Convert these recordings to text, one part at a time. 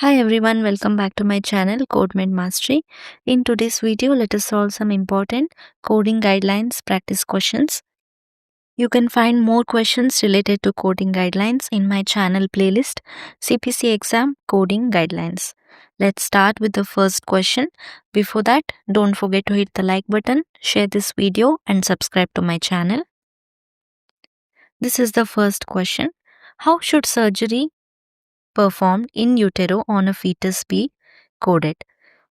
Hi everyone, welcome back to my channel Code Mastery. In today's video, let us solve some important coding guidelines practice questions. You can find more questions related to coding guidelines in my channel playlist CPC Exam Coding Guidelines. Let's start with the first question. Before that, don't forget to hit the like button, share this video and subscribe to my channel. This is the first question. How should surgery performed in utero on a fetus be coded?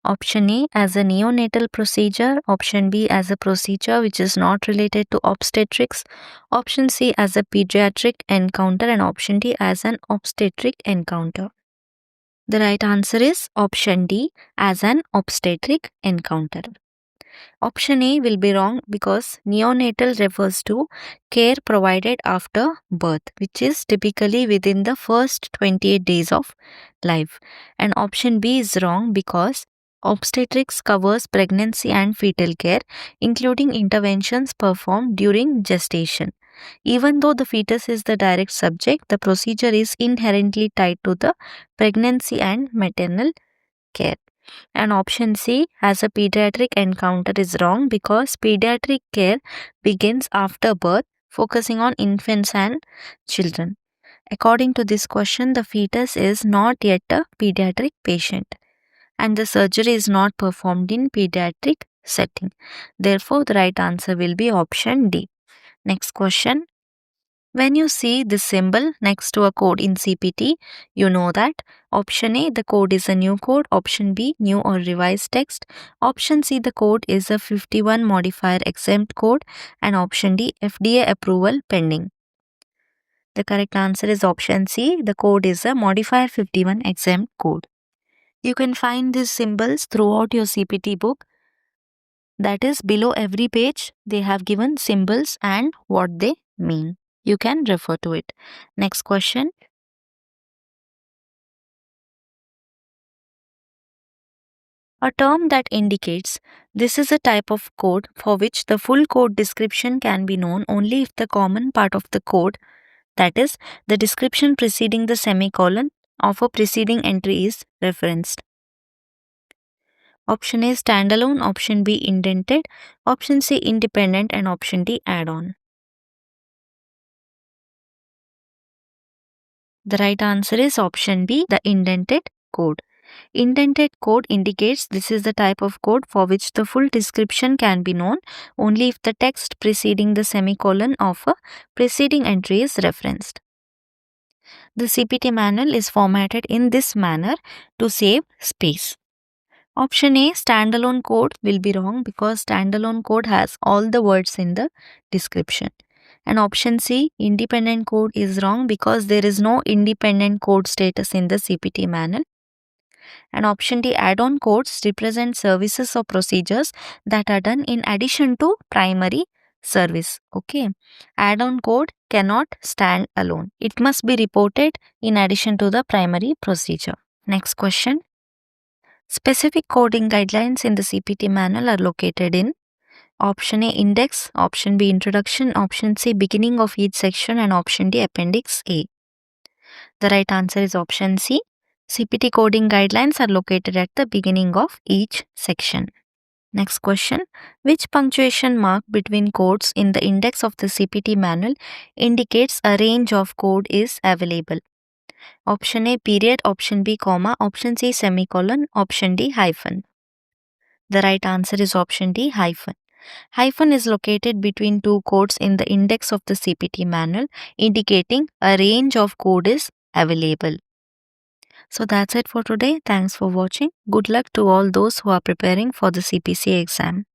Option A as a neonatal procedure, option B as a procedure which is not related to obstetrics, option C as a pediatric encounter, and option D as an obstetric encounter. The right answer is option D as an obstetric encounter. Option A will be wrong because neonatal refers to care provided after birth, which is typically within the first 28 days of life. And option B is wrong because obstetrics covers pregnancy and fetal care, including interventions performed during gestation. Even though the fetus is the direct subject, the procedure is inherently tied to the pregnancy and maternal care. And option C as a pediatric encounter is wrong because pediatric care begins after birth, focusing on infants and children. According to this question, the fetus is not yet a pediatric patient and the surgery is not performed in pediatric setting. Therefore, the right answer will be option D. Next question. When you see this symbol next to a code in CPT, you know that option A, the code is a new code, option B, new or revised text, option C, the code is a 51 modifier exempt code, and option D, FDA approval pending. The correct answer is option C, the code is a modifier 51 exempt code. You can find these symbols throughout your CPT book. That is, below every page, they have given symbols and what they mean. You can refer to it. Next question. A term that indicates this is a type of code for which the full code description can be known only if the common part of the code, that is, the description preceding the semicolon of a preceding entry is referenced. Option A standalone, option B indented, option C independent, and option D add-on. The right answer is option B, the indented code. Indented code indicates this is the type of code for which the full description can be known only if the text preceding the semicolon of a preceding entry is referenced. The CPT manual is formatted in this manner to save space. Option A standalone code will be wrong because standalone code has all the words in the description. And option C independent code is wrong because there is no independent code status in the CPT manual. And option D add-on codes represent services or procedures that are done in addition to primary service. Okay. Add-on code cannot stand alone. It must be reported in addition to the primary procedure. Next question. Specific coding guidelines in the CPT manual are located in option A index, option B introduction, option C beginning of each section, and option D appendix A. The right answer is option C. CPT coding guidelines are located at the beginning of each section. Next question. Which punctuation mark between codes in the index of the CPT manual indicates a range of code is available? Option A period, option B comma, option C semicolon, option D hyphen. The right answer is option D hyphen. Hyphen is located between two codes in the index of the CPT manual, indicating a range of code is available. So that's it for today. Thanks for watching. Good luck to all those who are preparing for the CPC exam.